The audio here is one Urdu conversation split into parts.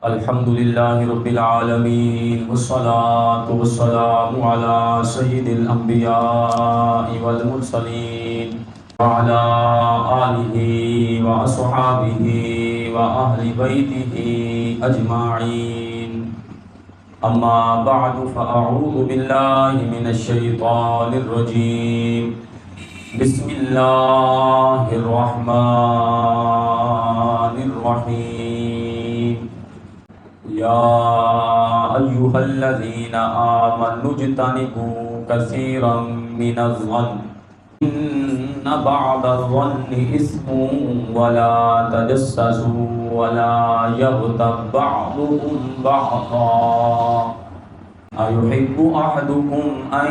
الحمد لله رب العالمين والصلاة والسلام على سيد الأنبياء والمرسلين وعلى آله وأصحابه وأهل بيته أجمعين. أما بعد فأعوذ بالله من الشيطان الرجيم. بسم الله الرحمن الرحيم. يا أيها الذين آمنوا اجتنبوا كثيرا من الظن إن بعض الظن إثم ولا تجسسوا ولا يغتب بعضكم بعضا أيحب أحدكم أن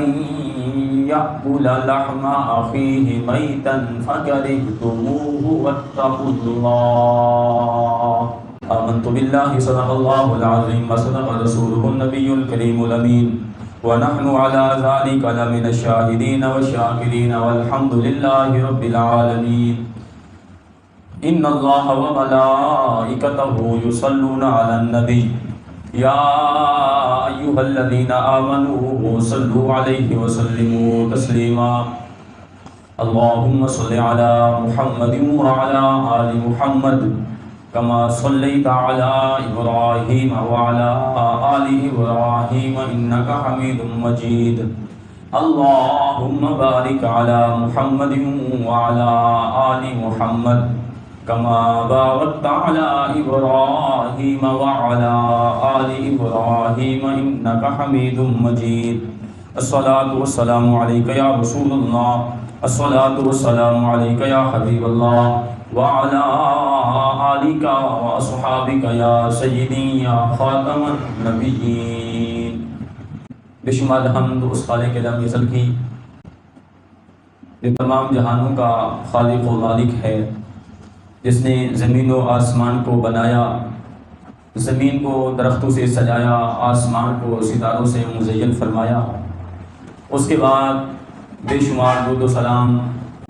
يأكل لحم أخيه ميتا فكرهتموه واتقوا الله. آمنت بالله صدق الله العظيم وصدق رسوله النبي الكريم الأمين ونحن على ذلك لمن الشاهدين والشاكرين والحمد لله رب العالمين. إن الله وملائكته يصلون على النبي يا أيها الذين آمنوا صلوا عليه وسلموا تسليما. اللهم صل على محمد وعلى آل محمد كما صليت على إبراهيم وعلى آل إبراهيم إنك حميد مجيد. اللهم بارك على محمد وعلى آل محمد كما باركت على إبراهيم وعلى آل إبراهيم إنك حميد مجيد. الصلاة والسلام عليك يا رسول الله. الصلاة والسلام عليك يا حبيب الله وعلى آلك وأصحابك يا سيدي يا خاتم النبيين. بشمال حمد اس خالق لم یزل کی جو تمام جہانوں کا خالق و مالک ہے، جس نے زمین و آسمان کو بنایا، زمین کو درختوں سے سجایا، آسمان کو ستاروں سے مزین فرمایا. اس کے بعد بے شمار درود و سلام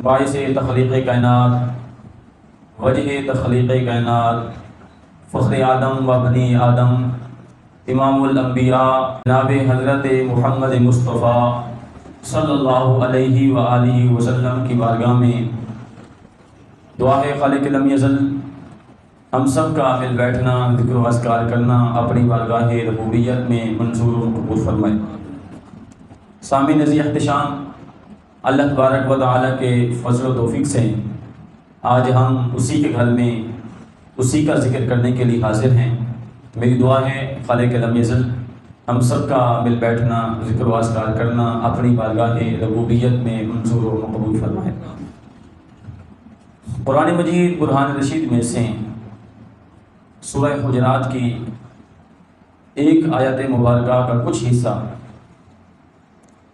باعث تخلیق کائنات، وجہ تخلیق کائنات، فخر آدم و بنی آدم، امام الانبیاء جناب حضرت محمد مصطفیٰ صلی اللہ علیہ وآلہ وسلم کی بارگاہ میں دعا ہے خالق لم یزل ہم سب کا مل بیٹھنا، ذکر و اذکار کرنا اپنی بارگاہ ربوبیت میں منظور و قبول فرمائے. سامعین عزیز احتشام، اللہ تبارک و تعالیٰ کے فضل و توفیق سے آج ہم اسی کے گھر میں اسی کا ذکر کرنے کے لیے حاضر ہیں. میری دعا ہے خالق لم یزل ہم سب کا مل بیٹھنا، ذکر و اذکار کرنا اپنی بارگاہ ربوبیت میں منظور و مقبول فرمائے. قرآن مجید برہان رشید میں سے سورہ حجرات کی ایک آیت مبارکہ کا کچھ حصہ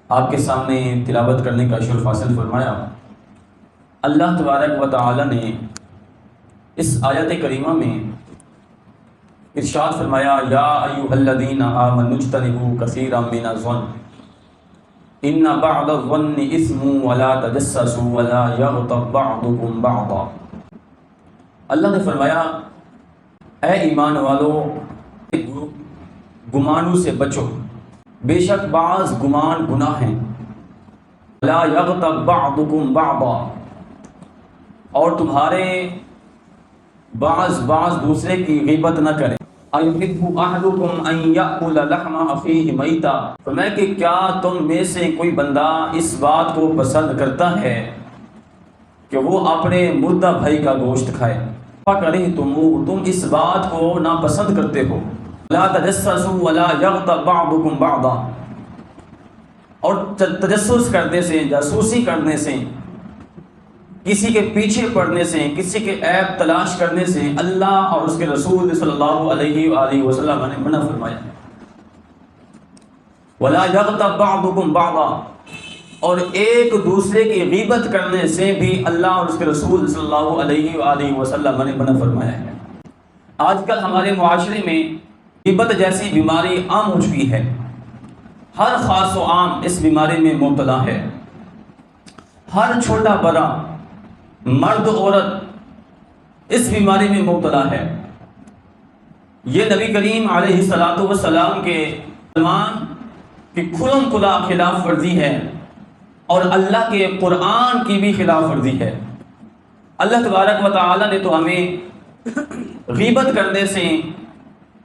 آپ کے سامنے تلاوت کرنے کا شرف حاصل فرمایا. اللہ تبارک و تعالی نے اس آیت کریمہ میں ارشاد فرمایا یا ایھا الذین آمنوا اجتنبوا کثیرا من الظن ان بعض الظن اثم ولا تجسسوا ولا یغتب بعضکم بعضا. اللہ نے فرمایا اے ایمان والو گمانوں سے بچو، بے شک بعض گمان گناہ ہیں. ولا یغتب بعضکم بعضا، اور تمہارے بعض دوسرے کی غیبت نہ کریں. اَيُحِبُّ أَحَدُكُمْ أَن يَأْكُلَ لَحْمَ أَخِيهِ مَيْتًا، فرمایا کہ کیا تم میں سے کوئی بندہ اس بات کو پسند کرتا ہے کہ وہ اپنے مردہ بھائی کا گوشت کھائے. فَكَرِهْتُمُوهُ، تم اس بات کو ناپسند کرتے ہو. لَا تَجَسَّسُوا وَلَا يَغْتَب بَعْضُكُمْ بَعْضًا، اور تجسس کرنے سے، جاسوسی کرنے سے، کسی کے پیچھے پڑنے سے، کسی کے عیب تلاش کرنے سے اللہ اور اس کے رسول صلی اللہ علیہ وآلہ وسلم نے منع فرمایا. وَلَا يَغْتَب بَعْضُكُمْ بَعْضًا، اور ایک دوسرے کی غیبت کرنے سے بھی اللہ اور اس کے رسول صلی اللہ علیہ وآلہ وسلم نے منع فرمایا ہے. آج کل ہمارے معاشرے میں غیبت جیسی بیماری عام ہو چکی ہے. ہر خاص و عام اس بیماری میں مبتلا ہے. ہر چھوٹا بڑا مرد عورت اس بیماری میں مبتلا ہے. یہ نبی کریم علیہ الصلوۃ والسلام کے فرمان کی کھلم کھلا خلاف ورزی ہے اور اللہ کے قرآن کی بھی خلاف ورزی ہے۔ اللہ تبارک و تعالی نے تو ہمیں غیبت کرنے سے،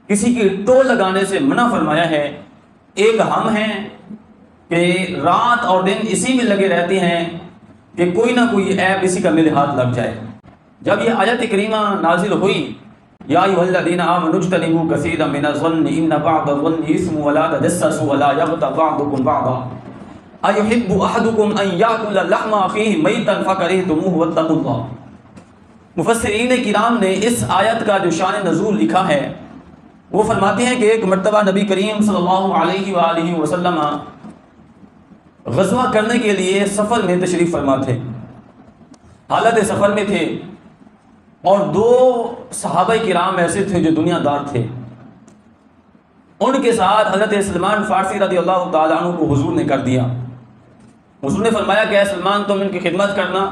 کسی کی ٹول لگانے سے منع فرمایا ہے۔ ایک ہم ہیں کہ رات اور دن اسی میں لگے رہتے ہیں کہ کوئی نہ کوئی عیب اسی کا میرے ہاتھ لگ جائے۔ جب یہ آیت کریمہ نازل ہوئی، یا ایھا الذین آمنوا اجتنبوا کثیرا من الظن ان بعض الظن اثم ولا تجسسوا ولا یغتب بعضکم بعضا ایحب احدکم ان یاکل لحم اخیہ میتا فکرہتموہ واتقوا اللہ۔ مفسرین کرام نے اس آیت کا جو شان نزول لکھا ہے وہ فرماتے ہیں کہ ایک مرتبہ نبی کریم صلی اللہ علیہ وآلہ وسلم غزوہ کرنے کے لیے سفر میں تشریف فرما تھے، حالت سفر میں تھے، اور دو صحابہ کرام ایسے تھے جو دنیا دار تھے۔ ان کے ساتھ حضرت سلمان فارسی رضی اللہ تعالیٰ عنہ کو حضور نے کر دیا۔ حضور نے فرمایا کہ اے سلمان تم ان کی خدمت کرنا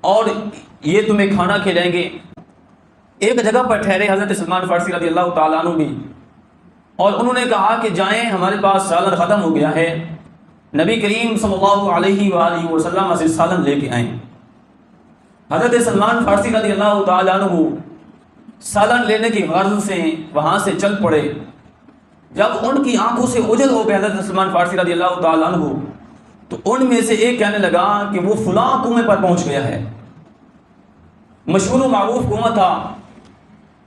اور یہ تمہیں کھانا کھلائیں گے۔ ایک جگہ پر ٹھہرے حضرت سلمان فارسی رضی اللہ تعالیٰ عنہ بھی، اور انہوں نے کہا کہ جائیں، ہمارے پاس سالن ختم ہو گیا ہے، نبی کریم صلی اللہ علیہ وآلہ وسلم سے سالن لے کے آئیں۔ حضرت سلمان فارسی رضی اللہ تعالیٰ عنہ سالن لینے کی غرض سے وہاں سے چل پڑے۔ جب ان کی آنکھوں سے اوجھل ہو گئے حضرت سلمان فارسی رضی اللہ تعالیٰ عنہ، تو ان میں سے ایک کہنے لگا کہ وہ فلاں کنویں پر پہنچ گیا ہے۔ مشہور و معروف کنواں تھا،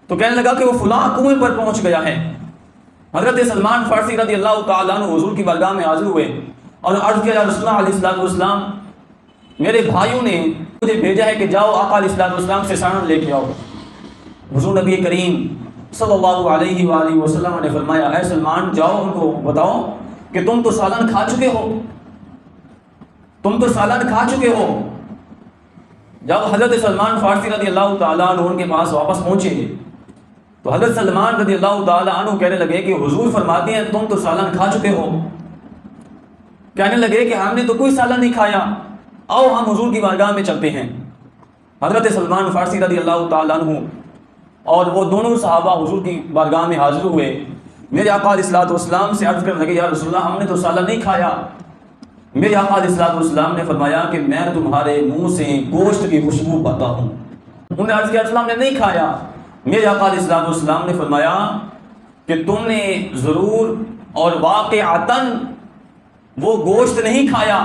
تو کہنے لگا کہ وہ فلاں کنویں پر پہنچ گیا ہے۔ حضرت سلمان فارسی رضی اللہ تعالیٰ عنہ حضور کی بارگاہ میں حاضر ہوئے اور عرض کیا، یا رسول اللہ علیہ السلام، میرے بھائیوں نے مجھے بھیجا ہے کہ جاؤ آقا علیہ السلام سے سالن لے کے آؤ۔ حضور نبی کریم صلی اللہ علیہ وآلہ وسلم نے فرمایا، اے سلمان جاؤ ان کو بتاؤ کہ تم تو سالن کھا چکے ہو، تم تو سالن کھا چکے ہو۔ جب حضرت سلمان فارسی رضی اللہ تعالیٰ عنہ ان کے پاس واپس پہنچے تو حضرت سلمان رضی اللہ تعالیٰ عنہ کہنے لگے کہ حضور فرماتے ہیں تم تو سالن کھا چکے ہو۔ کہنے لگے کہ ہم نے تو کوئی سالن نہیں کھایا، آؤ ہم حضور کی بارگاہ میں چلتے ہیں۔ حضرت سلمان فارسی رضی اللہ تعالیٰ عنہ اور وہ دونوں صحابہ حضور کی بارگاہ میں حاضر ہوئے۔ میرے آقا علیہ السلام سے عرض کرنے لگے، یا رسول اللہ ہم نے تو سالن نہیں کھایا۔ میرے آقا علیہ السلام نے فرمایا کہ میں تمہارے منہ سے گوشت کی خوشبو پاتا ہوں۔ انہوں نے عرض کیا، رسول اللہ ہم نے نہیں کھایا۔ میرے آقا علیہ السلام نے فرمایا کہ تم نے ضرور اور واقعتاً وہ گوشت نہیں کھایا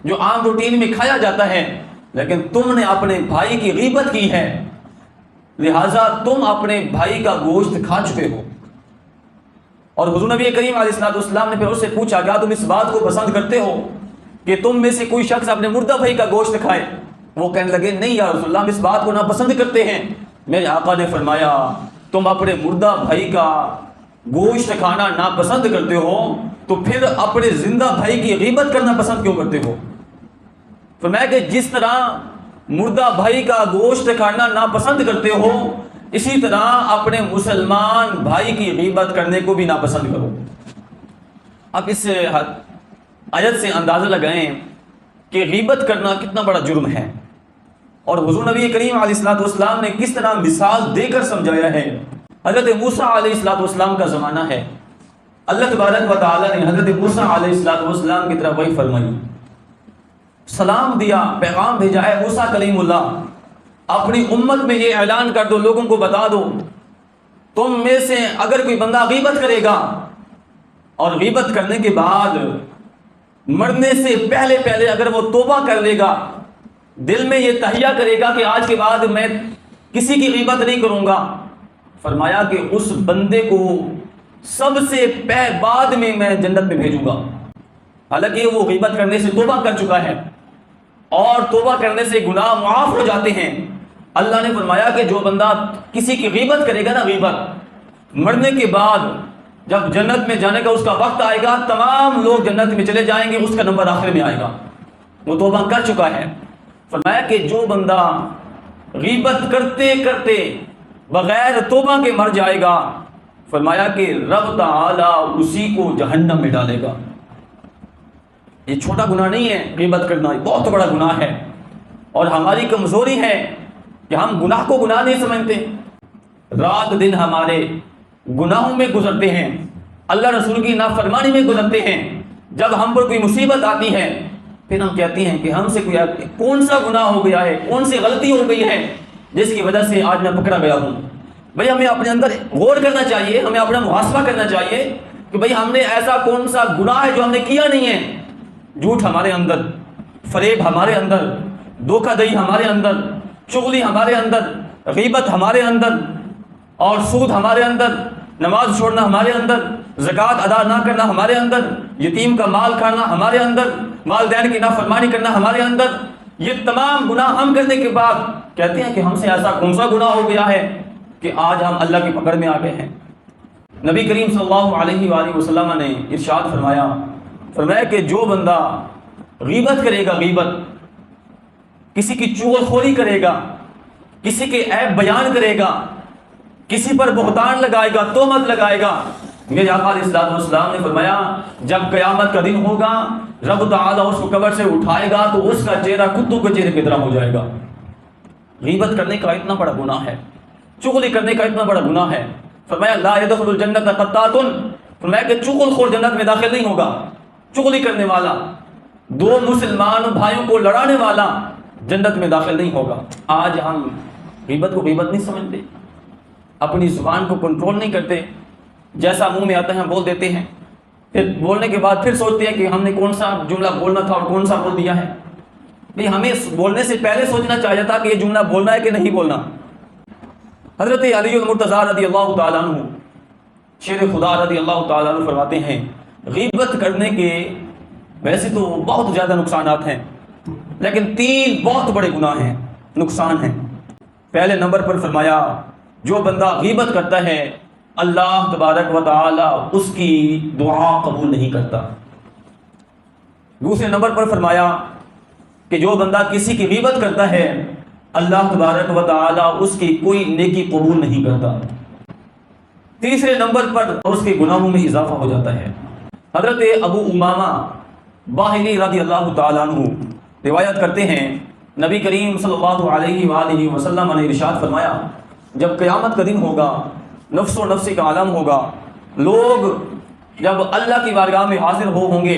جو عام روٹین میں کھایا جاتا ہے، لیکن تم نے اپنے بھائی کی غیبت کی ہے، لہٰذا تم اپنے بھائی کا گوشت کھا چکے ہو۔ اور حضور نبی کریم علیہ السلام نے پھر اس سے پوچھا، کیا تم اس بات کو پسند کرتے ہو کہ تم میں سے کوئی شخص اپنے مردہ بھائی کا گوشت کھائے؟ وہ کہنے لگے، نہیں یا رسول اللہ ہم اس بات کو ناپسند کرتے ہیں۔ میرے آقا نے فرمایا، تم اپنے مردہ بھائی کا گوشت کھانا ناپسند کرتے ہو تو پھر اپنے زندہ بھائی کی غیبت کرنا پسند کیوں کرتے ہو؟ فرمایا کہ جس طرح مردہ بھائی کا گوشت کھانا ناپسند کرتے ہو، اسی طرح اپنے مسلمان بھائی کی غیبت کرنے کو بھی ناپسند کرو۔ اب اس آیت سے اندازہ لگائیں کہ غیبت کرنا کتنا بڑا جرم ہے، اور حضور نبی کریم علیہ السلام نے کس طرح مثال دے کر سمجھایا ہے۔ حضرت موسیٰ علیہ السلام کا زمانہ ہے، اللہ تبارک و تعالی نے حضرت موسیٰ علیہ السلام کی طرف وحی فرمائی، سلام دیا، پیغام بھیجا، اے موسیٰ کلیم اللہ، اپنی امت میں یہ اعلان کر دو، لوگوں کو بتا دو، تم میں سے اگر کوئی بندہ غیبت کرے گا اور غیبت کرنے کے بعد مرنے سے پہلے اگر وہ توبہ کر لے گا، دل میں یہ تہیہ کرے گا کہ آج کے بعد میں کسی کی غیبت نہیں کروں گا، فرمایا کہ اس بندے کو سب سے بعد میں جنت میں بھیجوں گا۔ حالانکہ وہ غیبت کرنے سے توبہ کر چکا ہے اور توبہ کرنے سے گناہ معاف ہو جاتے ہیں۔ اللہ نے فرمایا کہ جو بندہ کسی کی غیبت کرے گا نا، غیبت، مرنے کے بعد جب جنت میں جانے کا اس کا وقت آئے گا، تمام لوگ جنت میں چلے جائیں گے، اس کا نمبر آخر میں آئے گا، وہ توبہ کر چکا ہے۔ فرمایا کہ جو بندہ غیبت کرتے کرتے بغیر توبہ کے مر جائے گا، فرمایا کہ رب تعالی اسی کو جہنم میں ڈالے گا۔ یہ چھوٹا گناہ نہیں ہے، غیبت کرنا بہت بڑا گناہ ہے، اور ہماری کمزوری ہے کہ ہم گناہ کو گناہ نہیں سمجھتے۔ رات دن ہمارے گناہوں میں گزرتے ہیں، اللہ رسول کی نافرمانی میں گزرتے ہیں۔ جب ہم پر کوئی مصیبت آتی ہے پھر ہم کہتے ہیں کہ ہم سے کوئی کون سا گناہ ہو گیا ہے، کون سی غلطی ہو گئی ہے جس کی وجہ سے آج میں پکڑا گیا ہوں۔ بھئی ہمیں اپنے اندر غور کرنا چاہیے، ہمیں اپنا محاسبہ کرنا چاہیے کہ بھئی ہم نے ایسا کون سا گناہ ہے جو ہم نے کیا نہیں ہے۔ جھوٹ ہمارے اندر، فریب ہمارے اندر، دھوکہ دہی ہمارے اندر، چغلی ہمارے اندر، غیبت ہمارے اندر، اور سود ہمارے اندر، نماز چھوڑنا ہمارے اندر، زکوٰۃ ادا نہ کرنا ہمارے اندر، یتیم کا مال کھانا ہمارے اندر، والدین کی نافرمانی کرنا ہمارے اندر۔ یہ تمام گناہ ہم کرنے کے بعد کہتے ہیں کہ ہم سے ایسا کون سا گناہ ہو گیا ہے کہ آج ہم اللہ کی پکڑ میں آ گئے ہیں۔ نبی کریم صلی اللہ علیہ وآلہ وسلم نے ارشاد فرمایا کہ جو بندہ غیبت کرے گا، غیبت کسی کی چغل خوری کرے گا، کسی کے عیب بیان کرے گا، کسی پر بہتان لگائے گا، تہمت لگائے گا، میرے آقا علیہ الصلوۃ والسلام نے فرمایا جب قیامت کا دن ہوگا رب تعالیٰ اس کو قبر سے اٹھائے گا تو اس کا چہرہ کتوں کے چہرے کی طرح ہو جائے گا۔ غیبت کرنے کا اتنا بڑا گناہ ہے، چغلی کرنے کا اتنا بڑا گناہ ہے۔ فرمایا لا يدخل الجنت قطات، فرمایا کہ چغل خور جنت میں داخل نہیں ہوگا۔ چغلی کرنے والا، دو مسلمان بھائیوں کو لڑانے والا جنت میں داخل نہیں ہوگا۔ آج ہم غیبت کو غیبت نہیں سمجھتے، اپنی زبان کو کنٹرول نہیں کرتے، جیسا منہ میں آتا ہے بول دیتے ہیں، پھر بولنے کے بعد پھر سوچتے ہیں کہ ہم نے کون سا جملہ بولنا تھا اور کون سا بول دیا ہے۔ نہیں، ہمیں بولنے سے پہلے سوچنا چاہیے تھا کہ یہ جملہ بولنا ہے کہ نہیں بولنا۔ حضرت علی المرتضیٰ رضی اللہ تعالیٰ عنہ، شیر خدا رضی اللہ تعالیٰ عنہ فرماتے ہیں غیبت کرنے کے ویسے تو بہت زیادہ نقصانات ہیں، لیکن 3 بہت بڑے گناہ ہیں، نقصان ہیں۔ پہلے نمبر پر فرمایا جو بندہ غیبت کرتا ہے اللہ تبارک و تعالی اس کی دعا قبول نہیں کرتا۔ دوسرے نمبر پر فرمایا کہ جو بندہ کسی کی غیبت کرتا ہے اللہ تبارک و تعالی اس کی کوئی نیکی قبول نہیں کرتا۔ تیسرے نمبر پر اس کے گناہوں میں اضافہ ہو جاتا ہے۔ حضرت ابو امامہ باہلی رضی اللہ تعالیٰ عنہ روایت کرتے ہیں نبی کریم صلی اللہ علیہ وآلہ وسلم نے ارشاد فرمایا جب قیامت کا دن ہوگا، نفس و نفسی کا عالم ہوگا، لوگ جب اللہ کی بارگاہ میں حاضر ہوں گے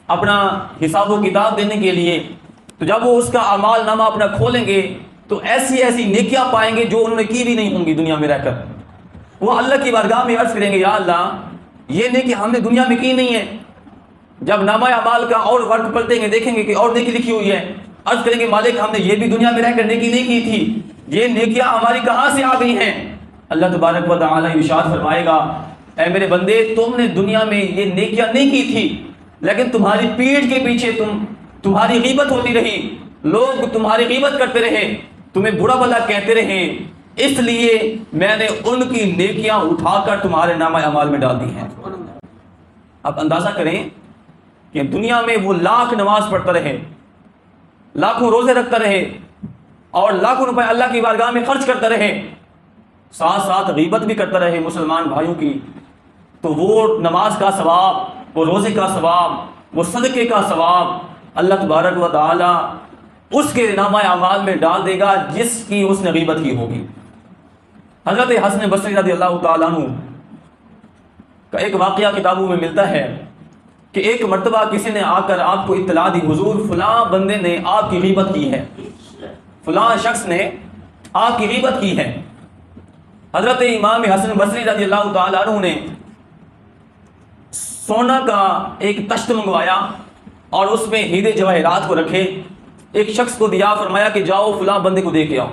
اپنا حساب و کتاب دینے کے لیے، تو جب وہ اس کا اعمال نامہ اپنا کھولیں گے تو ایسی ایسی نیکیاں پائیں گے جو انہوں نے کی بھی نہیں ہوں گی دنیا میں رہ کر۔ وہ اللہ کی بارگاہ میں عرض کریں گے یا اللہ یہ نیکی ہم نے دنیا میں کی نہیں ہے۔ جب نامہ اعمال کا اور ورق پلٹیں گے دیکھیں گے کہ اور نیکی لکھی ہوئی ہے، عرض کریں گے مالک ہم نے یہ بھی دنیا میں رہ کر نیکی نہیں کی تھی، یہ نیکیاں ہماری کہاں سے آ گئی ہیں؟ اللہ تبارک و تعالی ارشاد فرمائے گا اے میرے بندے تم نے دنیا میں یہ نیکیاں نہیں کی تھی، لیکن تمہاری پیٹھ کے پیچھے تمہاری غیبت ہوتی رہی، لوگ تمہاری غیبت کرتے رہے، تمہیں برا بھلا کہتے رہے، اس لیے میں نے ان کی نیکیاں اٹھا کر تمہارے نامہ اعمال میں ڈال دی ہیں۔ اب اندازہ کریں کہ دنیا میں وہ لاکھ نماز پڑھتا رہے، لاکھوں روزے رکھتا رہے اور لاکھوں روپے اللہ کی بارگاہ میں خرچ کرتا رہے، ساتھ ساتھ غیبت بھی کرتا رہے مسلمان بھائیوں کی، تو وہ نماز کا ثواب، وہ روزے کا ثواب، وہ صدقے کا ثواب اللہ تبارک و تعالی اس کے نامہ اعمال میں ڈال دے گا جس کی اس نے غیبت کی ہوگی۔ حضرت حسن بصری رضی اللہ تعالیٰ عنہ کا ایک واقعہ کتابوں میں ملتا ہے کہ ایک مرتبہ کسی نے آ کر آپ کو اطلاع دی حضور فلاں بندے نے آپ کی غیبت کی ہے، فلاں شخص نے آپ کی غیبت کی ہے۔ حضرت امام حسن بصری رضی اللہ تعالیٰ عنہ نے سونا کا ایک تشت منگوایا اور اس میں ہیرے جواہرات کو رکھے، ایک شخص کو دیا، فرمایا کہ جاؤ فلاں بندے کو دے کے آؤ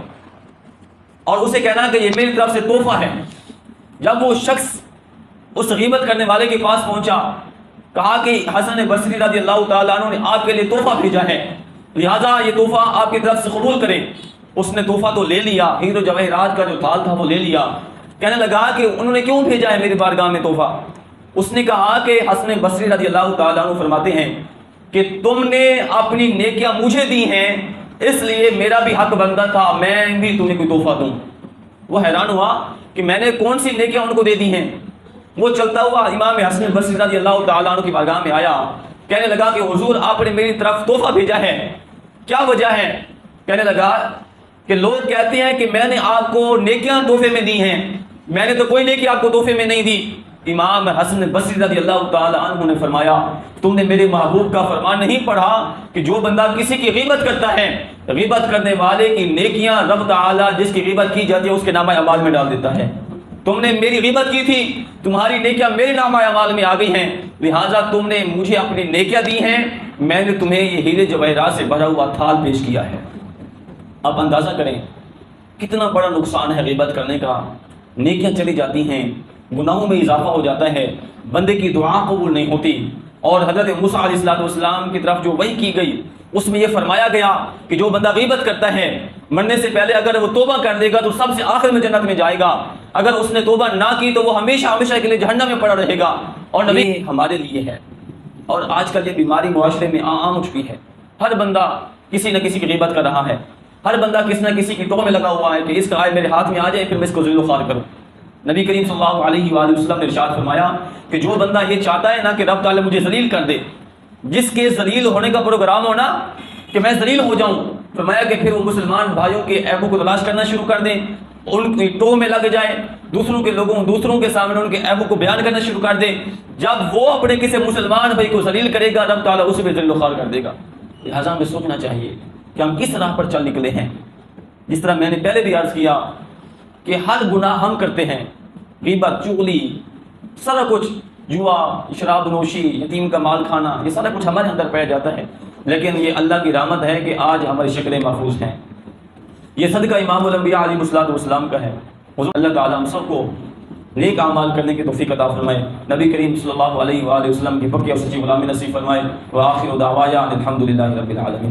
اور اسے کہنا کہ یہ میری طرف سے تحفہ ہے۔ جب وہ شخص اس غیبت کرنے والے کے پاس پہنچا، کہا کہ حسن بصری رضی اللہ تعالیٰ عنہ نے آپ کے لیے تحفہ بھیجا ہے، لہذا یہ تحفہ آپ کی طرف سے قبول کریں۔ اس نے تحفہ تو لے لیا، ہیر و جواہرات کا جو تھال تھا وہ لے لیا، کہنے لگا کہ انہوں نے کیوں بھیجا ہے میری بارگاہ میں تحفہ؟ اس نے کہا کہ حسن بصری رضی اللہ تعالیٰ عنہ فرماتے ہیں کہ تم نے اپنی نیکیاں مجھے دی ہیں اس لیے میرا بھی حق بنتا تھا میں بھی تمہیں کوئی تحفہ دوں۔ وہ حیران ہوا کہ میں نے کون سی نیکیاں ان کو دے دی ہیں۔ وہ چلتا ہوا امام حسن بصری رضی اللہ تعالیٰ عنہ کی بارگاہ میں آیا، کہنے لگا کہ حضور آپ نے میری طرف تحفہ بھیجا ہے، کیا وجہ ہے؟ کہنے لگا کہ لوگ کہتے ہیں کہ میں نے آپ کو نیکیاں تحفے میں دی ہیں، میں نے تو کوئی نیکی آپ کو تحفے میں نہیں دی۔ امام حسن بصری رضی اللہ تعالی عنہ نے فرمایا تم نے میرے محبوب کا فرمان نہیں پڑھا کہ جو بندہ کسی کی غیبت کرتا ہے، غیبت کرنے والے کی نیکیاں رب تعالی جس کی غیبت کی جاتی ہے اس کے نامہ اعمال میں ڈال دیتا ہے۔ تم نے میری غیبت کی تھی، تمہاری نیکیاں میرے نامہ اعمال میں آ گئی ہیں، لہٰذا تم نے مجھے اپنی نیکیاں دی ہیں، میں نے تمہیں یہ ہیرے جواہرات سے بھرا ہوا تھال پیش کیا ہے۔ آپ اندازہ کریں کتنا بڑا نقصان ہے غیبت کرنے کا، نیکیاں چلی جاتی ہیں، گناہوں میں اضافہ ہو جاتا ہے، بندے کی دعا قبول نہیں ہوتی۔ اور حضرت موسیٰ علیہ السلام کی طرف جو وحی کی گئی اس میں یہ فرمایا گیا کہ جو بندہ غیبت کرتا ہے مرنے سے پہلے اگر وہ توبہ کر دے گا تو سب سے آخر میں جنت میں جائے گا، اگر اس نے توبہ نہ کی تو وہ ہمیشہ ہمیشہ کے لیے جہنم میں پڑا رہے گا۔ اور نبی ہمارے لیے ہے، اور آج کل یہ بیماری معاشرے میں عام ہو چکی ہے، ہر بندہ کسی نہ کسی کی غیبت کر رہا ہے، ہر بندہ کسی نہ کسی کی ٹوہ میں لگا ہوا ہے کہ اس کا آئے میرے ہاتھ میں آ جائے پھر میں اس کو ذلیل و خوار کروں۔ نبی کریم صلی اللہ علیہ وآلہ وسلم نے ارشاد فرمایا کہ جو بندہ یہ چاہتا ہے نا کہ رب تعالیٰ مجھے ذلیل کر دے، جس کے ذلیل ہونے کا پروگرام ہونا کہ میں ذلیل ہو جاؤں، فرمایا کہ پھر وہ مسلمان بھائیوں کے عیبوں کو تلاش کرنا شروع کر دیں، ان کی ٹوہ میں لگ جائے، دوسروں کے سامنے ان کے عیبوں کو بیان کرنا شروع کر دیں۔ جب وہ اپنے کسی مسلمان بھائی کو ذلیل کرے گا رب تعالیٰ اسے بھی ذلیل و خوار کر دے گا۔ لہٰذا ہمیں سوچنا چاہیے کہ ہم کس راہ پر چل نکلے ہیں۔ جس طرح میں نے پہلے بھی عرض کیا کہ ہر گناہ ہم کرتے ہیں، غیبت، چغلی، سارا کچھ، جوا، شراب نوشی، یتیم کا مال کھانا، یہ سارا کچھ ہمارے اندر پایا جاتا ہے، لیکن یہ اللہ کی رحمت ہے کہ آج ہماری شکلیں محفوظ ہیں۔ یہ صدقہ امام الانبیاء علیہ السلام کا ہے۔ حضور اللہ تعالیٰ ہم سب کو نیک اعمال کرنے کی توفیق عطا فرمائے، نبی کریم صلی اللہ علیہ وآلہ وسلم کی پکی اور سچی غلامی نصیب فرمائے۔ وآخر دعوانا الحمد للہ رب العالمین۔